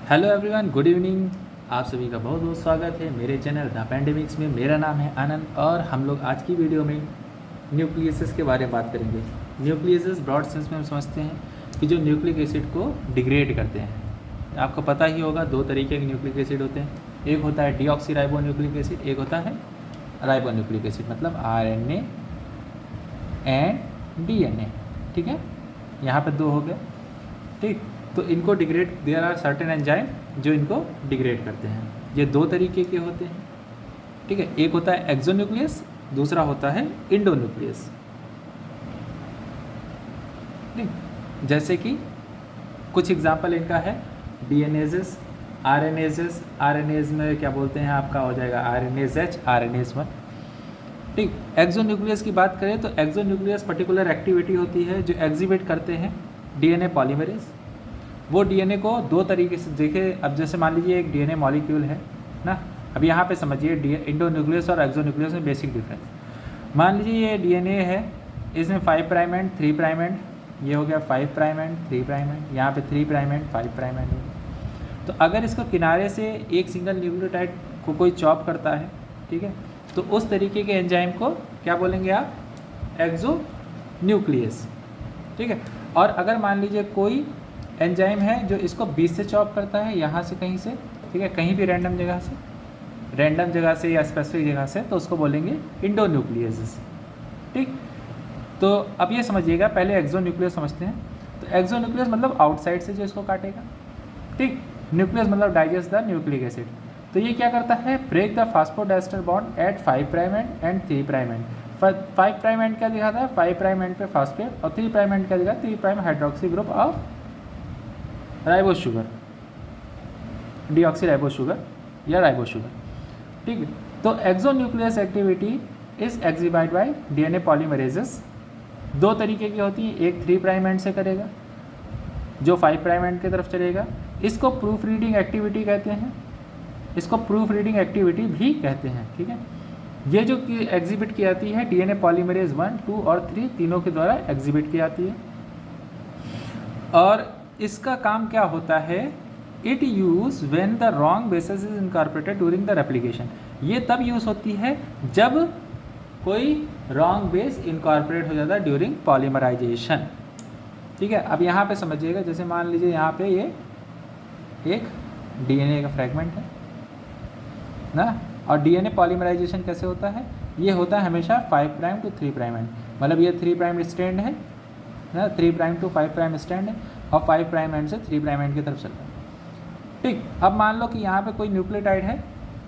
Hello everyone, good evening. आप सभी का बहुत बहुत स्वागत है मेरे चैनल द पेंडेमिक्स में। मेरा नाम है आनंद और हम लोग आज की वीडियो में न्यूक्लियसेस के बारे में बात करेंगे। न्यूक्लियसेस ब्रॉड सेंस में हम समझते हैं कि जो न्यूक्लिक एसिड को डिग्रेड करते हैं। आपको पता ही होगा दो तरीके के न्यूक्लिक एसिड होते हैं, एक होता है डीऑक्सी राइबो न्यूक्लिक एसिड, एक होता है राइबो न्यूक्लिक एसिड, मतलब RNA एंड DNA। ठीक है, यहाँ पर दो हो गए। ठीक, तो इनको degrade, there are certain enzyme जो इनको डिग्रेड करते हैं। ये दो तरीके के होते हैं। ठीक है, एक होता है एक्सोन्यूक्लियस, दूसरा होता है इंडोन्यूक्लियस। ठीक, जैसे कि कुछ एग्जांपल इनका है डीएनएजेस, आरएनएजेस। आरएनएज में क्या बोलते हैं, आपका हो जाएगा RNase-H, RNase-1। ठीक, एक्सोन्यूक्लियस की बात करें तो एक्सोन्यूक्लियस पर्टिकुलर एक्टिविटी होती है जो एग्जिबिट करते हैं DNA पॉलीमरेज। वो DNA को दो तरीके से देखे, अब जैसे मान लीजिए एक DNA मॉलिक्यूल है ना। अब यहाँ पे समझिए इंडोन्यूक्लियस और एक्सोन्यूक्लियस में बेसिक डिफरेंस। मान लीजिए ये DNA है, इसमें 5 प्राइम एंड 3 प्राइम एंड, ये हो गया 5 प्राइम एंड 3 प्राइम एंड, यहाँ पे 3 प्राइम एंड 5 प्राइम एंड। तो अगर इसको किनारे से एक सिंगल न्यूक्लियोटाइड को कोई चॉप करता है, ठीक है, तो उस तरीके के एंजाइम को क्या बोलेंगे आप, एक्सोन्यूक्लियस। ठीक है, और अगर मान लीजिए कोई एंजाइम है जो इसको 20 से चॉप करता है, यहाँ से कहीं से, ठीक है, कहीं भी रैंडम जगह से या स्पेसिफिक जगह से, तो उसको बोलेंगे इंडोन्यूक्लियस। ठीक, तो अब ये समझिएगा, पहले एक्सोन्यूक्लियस समझते हैं। तो एक्सोन्यूक्लियस मतलब आउटसाइड से जो इसको काटेगा। ठीक, न्यूक्लियस मतलब डाइजेस्ट द न्यूक्लिक एसिड। तो ये क्या करता है, break the phosphodiester bond at 5 prime end 3 prime end. 5 prime end क्या दिखाता है, 5 प्राइम एंड पे फास्फेट, और 3 प्राइम एंड क्या दिखाता है, 3 prime hydroxy group of ribose sugar, deoxy ribose sugar या राइबोस शुगर। ठीक है, तो exonuclease activity is exhibited by DNA polymerases. दो तरीके की होती है, एक 3 प्राइम एंड से करेगा जो 5 प्राइम एंड की तरफ चलेगा, इसको प्रूफ रीडिंग एक्टिविटी कहते हैं, इसको प्रूफ रीडिंग एक्टिविटी भी कहते हैं। ठीक है, ये जो एग्जिबिट की जाती है DNA पॉलीमरेज 1, 2 और 3 तीनों के द्वारा एग्जिबिट की जाती है। और इसका काम क्या होता है, it use when the wrong basis is incorporated during the replication. ये तब यूज़ होती है जब कोई रॉन्ग बेस इनकॉर्पोरेट हो जाता है ड्यूरिंग पॉलीमराइजेशन। ठीक है, अब यहाँ पे समझिएगा, जैसे मान लीजिए यहाँ पे ये एक DNA का फ्रेगमेंट है ना, और DNA पॉलीमराइजेशन कैसे होता है, ये होता है हमेशा 5 प्राइम टू 3 प्राइम एंड, मतलब ये 3 प्राइम स्टैंड है ना, 3 प्राइम टू 5 प्राइम स्टैंड है, और 5 प्राइम एंड से 3 प्राइम एंड की तरफ चल रहा है। ठीक, अब मान लो कि यहाँ पे कोई न्यूक्लियोटाइड है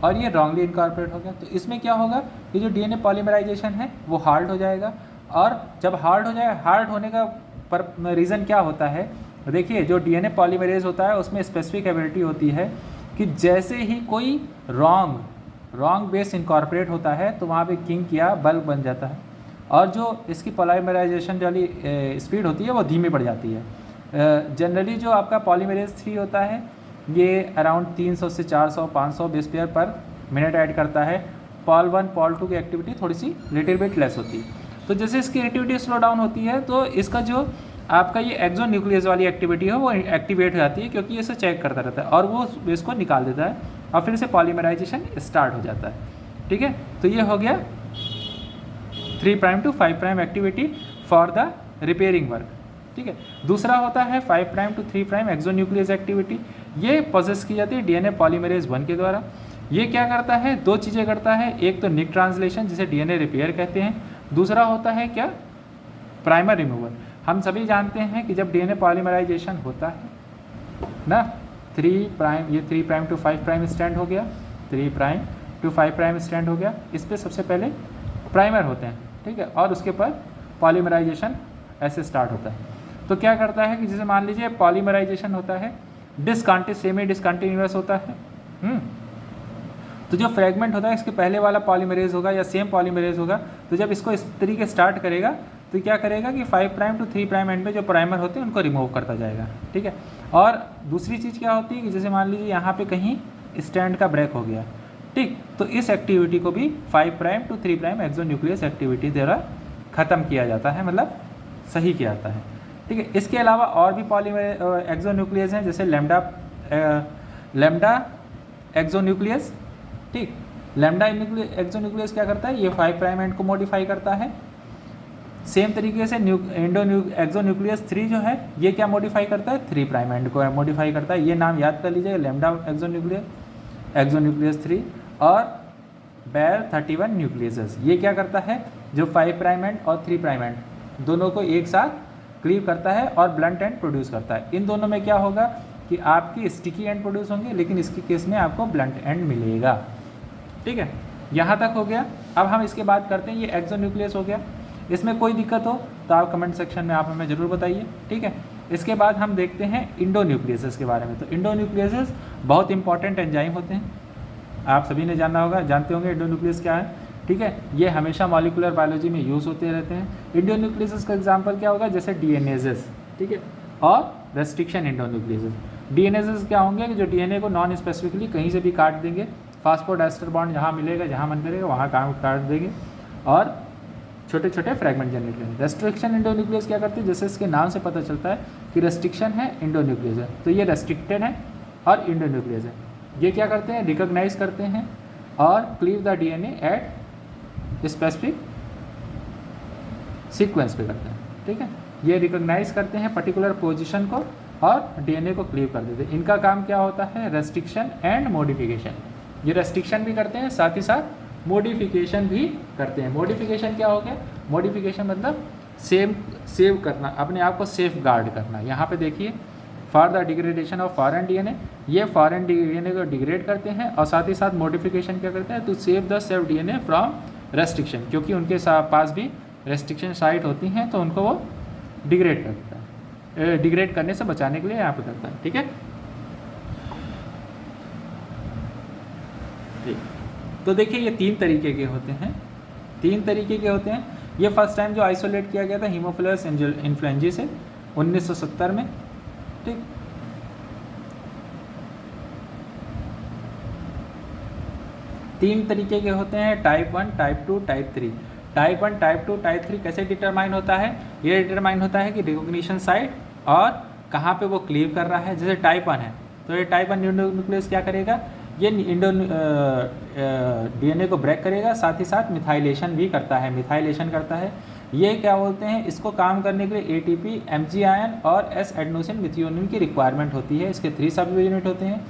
और ये रॉन्गली इनकॉर्पोरेट हो गया, तो इसमें क्या होगा, ये जो DNA पॉलीमराइजेशन है वो हार्ड हो जाएगा। और जब हार्ड हो जाए, हार्ड होने का रीज़न क्या होता है, देखिए जो DNA पॉलीमरेज होता है उसमें स्पेसिफिक एबिलिटी होती है कि जैसे ही कोई रॉन्ग बेस इनकॉर्पोरेट होता है तो वहाँ पे किंक या बल्क बन जाता है, और जो इसकी पॉलीमराइजेशन वाली स्पीड होती है वो धीमी पड़ जाती है। जनरली जो आपका पॉलीमरेज 3 होता है ये अराउंड 300 से 400 500 बेस पेयर पर मिनट ऐड करता है। पॉल 1 पॉल 2 की एक्टिविटी थोड़ी सी लिटिल बिट लेस होती है। तो जैसे इसकी एक्टिविटी स्लो डाउन होती है तो इसका जो आपका ये एक्सोन्यूक्लियस वाली एक्टिविटी है वो एक्टिवेट हो जाती है, क्योंकि ये इसे चेक करता रहता है और वो बेस को निकाल देता है और फिर से पॉलीमराइजेशन स्टार्ट हो जाता है। ठीक है, तो ये हो गया 3 prime to 5 prime activity for the repairing work. ठीक है, दूसरा होता है 5 prime to 3 prime exonuclease activity. ये प्रोसेस की जाती है DNA पॉलीमरेज 1 के द्वारा। ये क्या करता है, दो चीज़ें करता है, एक तो निक ट्रांसलेशन जिसे DNA रिपेयर कहते हैं, दूसरा होता है क्या, प्राइमर रिमूवल। हम सभी जानते हैं कि जब DNA पॉलीमराइजेशन होता है ना, 3 प्राइम टू 5 प्राइम स्टैंड हो गया, 3 प्राइम टू 5 प्राइम स्टैंड हो गया, इस पर सबसे पहले प्राइमर होते हैं। ठीक है, और उसके बाद पॉलीमराइजेशन ऐसे स्टार्ट होता है। तो क्या करता है कि जैसे मान लीजिए पॉलीमराइजेशन होता है सेमी डिसकंटिन्यूअस होता है। तो जो फ्रेगमेंट होता है इसके पहले वाला पॉलीमरेज होगा या सेम पॉलीमरेज होगा, तो जब इसको इस तरीके स्टार्ट करेगा तो क्या करेगा कि 5 प्राइम टू 3 प्राइम एंड पे जो प्राइमर होते हैं उनको रिमूव करता जाएगा। ठीक है, और दूसरी चीज़ क्या होती है कि जैसे मान लीजिए यहाँ पे कहीं स्टैंड का ब्रेक हो गया, ठीक, तो इस एक्टिविटी को भी 5 prime to 3 prime exonuclease activity द्वारा ख़त्म किया जाता है, मतलब सही किया जाता है। ठीक है, इसके अलावा और भी पॉलीमर एक्सोन्यूक्लियस हैं, जैसे लैम्डा लैम्डा एक्सोन्यूक्लियस, ठीक। लैम्डा एक्सोन्यूक्लियस क्या करता है, ये 5 प्राइम एंड को मॉडिफाई करता है। सेम तरीके से एक्सोन्यूक्लियस 3 जो है ये क्या मॉडिफाई करता है, 3 प्राइम एंड को मॉडिफाई करता है। ये नाम याद कर लीजिए, लैम्डा एक्सोन्यूक्लियस 3 और बेल 31 न्यूक्लियस। ये क्या करता है, जो 5 प्राइम एंड और 3 प्राइम एंड दोनों को एक साथ क्लीव करता है और ब्लंट एंड प्रोड्यूस करता है। इन दोनों में क्या होगा कि आपकी स्टिकी एंड प्रोड्यूस होंगे, लेकिन इसके केस में आपको ब्लंट एंड मिलेगा, ठीक है। यहाँ तक हो गया। अब हम इसके बाद करते हैं, ये एक्सोन्यूक्लियस हो गया। इसमें कोई दिक्कत हो तो आप कमेंट सेक्शन में आप हमें ज़रूर बताइए, ठीक है। इसके बाद हम देखते हैं इंडोन्यूक्लियस के बारे में। तो इंडोन्यूक्लियस बहुत इंपॉर्टेंट एंजाइम होते हैं, आप सभी ने जानते होंगे इंडोन्यूक्लियस क्या है, ठीक है। ये हमेशा मॉलिकुलर बायोलॉजी में यूज़ होते रहते हैं। इंडोन्यूक्लियस का एग्जांपल क्या होगा, जैसे डीएनएजेस, ठीक है, और रेस्ट्रिक्शन इंडोन्यूक्लियस। डीएनएजेस क्या होंगे कि जो डीएनए को नॉन स्पेसिफिकली कहीं से भी काट देंगे, फास्फोडाइस्टर बॉन्ड जहाँ मिलेगा, जहाँ मन करेगा वहाँ काट देंगे और छोटे छोटे फ्रैगमेंट जनरेट करेंगे। रेस्ट्रिक्शन इंडोन्यूक्लियस क्या करती है, जैसे इसके नाम से पता चलता है कि रेस्ट्रिक्शन है, इंडोन्यूक्लियस है, तो ये रेस्ट्रिक्टेड है और इंडोन्यूक्लियस है। ये क्या करते हैं, रिकॉग्नाइज करते हैं और cleave the DNA at specific sequence पे करते हैं, ठीक है। ये रिकॉग्नाइज करते हैं पर्टिकुलर पोजीशन को और डीएनए को क्लीव कर देते हैं। इनका काम क्या होता है, रेस्ट्रिक्शन एंड मॉडिफिकेशन। ये रेस्ट्रिक्शन भी करते हैं, साथ ही साथ मॉडिफिकेशन भी करते हैं। मॉडिफिकेशन क्या हो गया, मॉडिफिकेशन मतलब सेव करना, अपने आप को सेफ गार्ड करना। यहाँ पे देखिए, for the degradation of foreign DNA, ये फॉरेन डीएनए को डिग्रेड करते हैं और साथ ही साथ मॉडिफिकेशन क्या करते हैं, to save the safe DNA from restriction, क्योंकि उनके पास भी रेस्ट्रिक्शन साइट होती हैं, तो उनको वो डिग्रेड करता है, डिग्रेड करने से बचाने के लिए यहाँ पे करता है, ठीक है। तो देखिए ये 3 तरीके के होते हैं, 3 तरीके के होते हैं। ये फर्स्ट टाइम जो आइसोलेट किया गया था हीमोफिलस इन्फ्लुएंजा से 1970 में, ठीक। तीन तरीके के होते हैं, type 1, type 2, type 3। Type 1, type 2, type 3 कैसे डिटरमाइन होता है, ये डिटरमाइन होता है कि रिकॉग्निशन साइट और कहाँ पे वो क्लीव कर रहा है। जैसे टाइप 1 है तो ये टाइप 1 इंडोन्यूक्लियस क्या करेगा, ये डीएनए को ब्रेक करेगा, साथ ही साथ मिथाइलेशन भी करता है, मिथाइलेशन करता है। ये क्या बोलते हैं, इसको काम करने के लिए एटीपी, एमजी आयन और एस एडेनोसिन मिथियोनिन की रिक्वायरमेंट होती है। इसके 3 सब यूनिट होते हैं,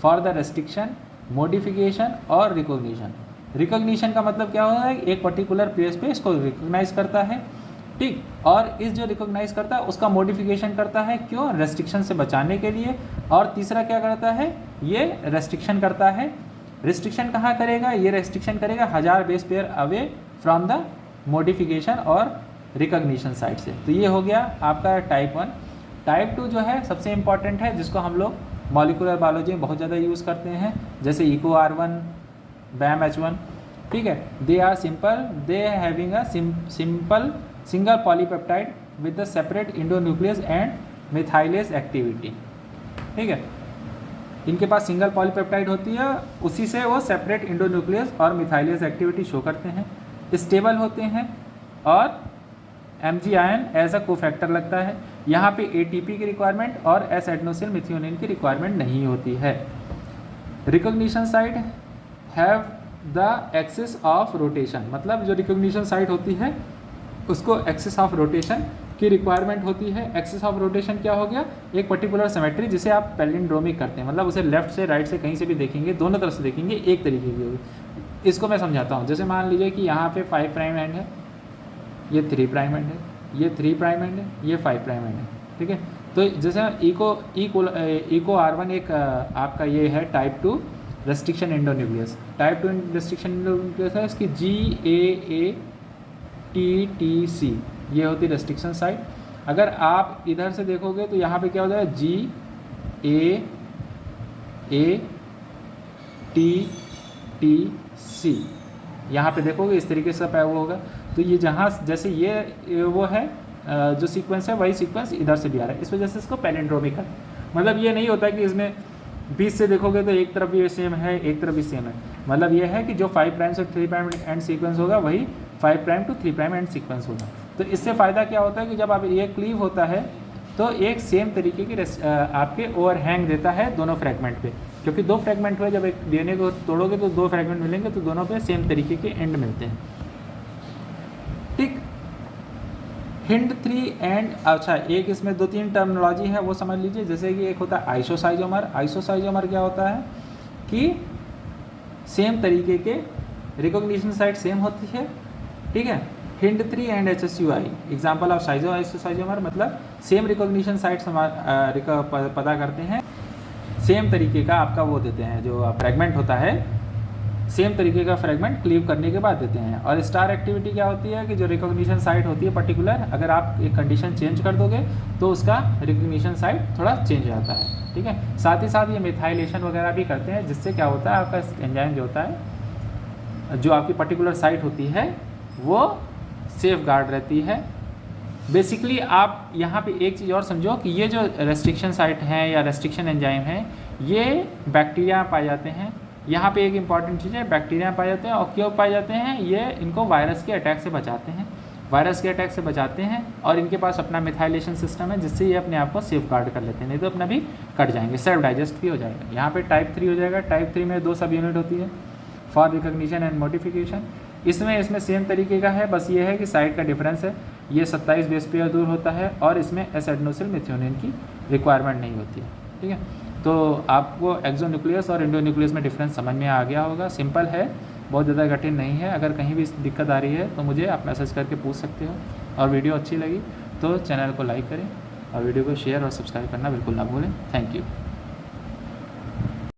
फॉर द रेस्ट्रिक्शन, मॉडिफिकेशन और रिकॉग्निशन। रिकॉग्निशन का मतलब क्या होता है, एक पर्टिकुलर प्लेस पे इसको रिकॉग्नाइज करता है, ठीक। और इस जो रिकॉग्नाइज करता है उसका मॉडिफिकेशन करता है, क्यों, रेस्ट्रिक्शन से बचाने के लिए। और तीसरा क्या करता है, ये रेस्ट्रिक्शन करता है। रेस्ट्रिक्शन कहाँ करेगा, ये रेस्ट्रिक्शन करेगा 1000 base pair away from the modification और रिकॉग्निशन साइट से। तो ये हो गया आपका टाइप 1। टाइप 2 जो है सबसे इम्पॉर्टेंट है, जिसको हम लोग मॉलिकुलर बायोलॉजी में बहुत ज़्यादा यूज़ करते हैं, जैसे इको R1, बैम H1, ठीक है। They are simple, they having a simple single polypeptide with the separate endonuclease and methylase activity, ठीक है। इनके पास सिंगल पॉलीपेप्टाइड होती है, उसी से वो सेपरेट इंडोन्यूक्लियस और मिथाइलेज एक्टिविटी शो करते हैं, स्टेबल होते हैं और MG ion as a cofactor लगता है। यहाँ पे एटीपी की रिक्वायरमेंट और एस एडेनोसिन मिथियोनिन की रिक्वायरमेंट नहीं होती है। Recognition site have the axis of rotation, मतलब जो रिकॉग्निशन साइट होती है उसको एक्सिस ऑफ रोटेशन की रिक्वायरमेंट होती है। एक्सिस ऑफ रोटेशन क्या हो गया, एक पर्टिकुलर सिमेट्री जिसे आप पैलिंड्रोमिक करते हैं, मतलब उसे लेफ्ट से राइट से कहीं से भी देखेंगे, दोनों तरफ से देखेंगे, एक तरीके की होगी। इसको मैं समझाता हूँ। जैसे मान लीजिए कि यहाँ पे 5 प्राइम एंड है, ये 3 प्राइम एंड है, ये 3 प्राइम एंड है, ये 5 प्राइम एंड है, ठीक है। तो जैसे इको R1 एक आपका ये है type 2 restriction endonuclease. Type 2 restriction endonuclease है, इसकी GAATTC ये होती है रेस्ट्रिक्शन साइट। अगर आप इधर से देखोगे तो यहाँ पे क्या हो जाएगा, GAATTC, यहाँ पे देखोगे इस तरीके से वो होगा। तो ये जहाँ जैसे ये वो है जो सीक्वेंस है, वही सीक्वेंस इधर से भी आ रहा है, इस वजह से इसको पैलिंड्रोमिक है। मतलब ये नहीं होता कि इसमें बीच से देखोगे तो एक तरफ ये सेम है, एक तरफ भी सेम है। मतलब ये है कि जो 5 प्राइम से 3 प्राइम एंड सीक्वेंस होगा वही 5 prime to 3 prime end sequence होगा। तो इससे फ़ायदा क्या होता है कि जब आप ये क्लीव होता है तो एक सेम तरीके की आपके ओवरहैंग देता है दोनों फ्रैगमेंट पे। क्योंकि 2 फ्रेगमेंट हुए, जब एक डीएनए को तोड़ोगे तो 2 फ्रेगमेंट मिलेंगे, तो दोनों पे सेम तरीके के एंड मिलते हैं। ठीक, हिंड 3 एंड, अच्छा एक इसमें 2-3 टर्मिनोलॉजी है वो समझ लीजिए। जैसे कि एक होता है आइसोसाइजोमर। आइसोसाइजोमर क्या होता है कि सेम तरीके के रिकॉग्निशन साइट सेम होती है, ठीक है। Hind 3 and HSUI example of isoschizomer, मतलब सेम रिकॉग्निशन साइट्स पता करते हैं, सेम तरीके का आपका वो देते हैं, जो फ्रेगमेंट होता है सेम तरीके का फ्रेगमेंट क्लीव करने के बाद देते हैं। और स्टार एक्टिविटी क्या होती है कि जो रिकॉग्निशन साइट होती है पर्टिकुलर, अगर आप एक कंडीशन चेंज कर दोगे तो उसका रिकॉग्निशन साइट थोड़ा चेंज हो जाता है, ठीक है। साथ ही साथ ये मिथाइलेशन वगैरह भी करते हैं, जिससे क्या होता है आपका एंजाइम जो होता है, जो आपकी पर्टिकुलर साइट होती है वो सेफ गार्ड रहती है। बेसिकली आप यहाँ पे एक चीज़ और समझो कि ये जो रेस्ट्रिक्शन साइट हैं या रेस्ट्रिक्शन एंजाइम हैं, ये बैक्टीरिया पाए जाते हैं। यहाँ पे एक इंपॉर्टेंट चीज़ है, बैक्टीरिया पाए जाते हैं। और क्यों पाए जाते हैं, ये इनको वायरस के अटैक से बचाते हैं, वायरस के अटैक से बचाते हैं। और इनके पास अपना मिथाइलेशन सिस्टम है, जिससे ये अपने आप को सेफ गार्ड कर लेते हैं, नहीं तो अपना भी कट जाएंगे, सेल्फ डाइजेस्ट भी हो जाएगा। यहाँ पे टाइप 3 हो जाएगा। टाइप 3 में 2 सब यूनिट होती है, फॉर रिकॉग्निशन एंड मॉडिफिकेशन। इसमें सेम तरीके का है, बस ये है कि साइट का डिफरेंस है। ये 27 बेस पेयर दूर होता है और इसमें एसिडोनिल मेथियोनिन की रिक्वायरमेंट नहीं होती है, ठीक है। तो आपको एक्सोन्यूक्लियस और एंडोन्यूक्लियस में डिफरेंस समझ में आ गया होगा। सिंपल है, बहुत ज़्यादा कठिन नहीं है। अगर कहीं भी दिक्कत आ रही है तो मुझे आप मैसेज करके पूछ सकते हो। और वीडियो अच्छी लगी तो चैनल को लाइक करें और वीडियो को शेयर और सब्सक्राइब करना बिल्कुल ना भूलें। Thank you.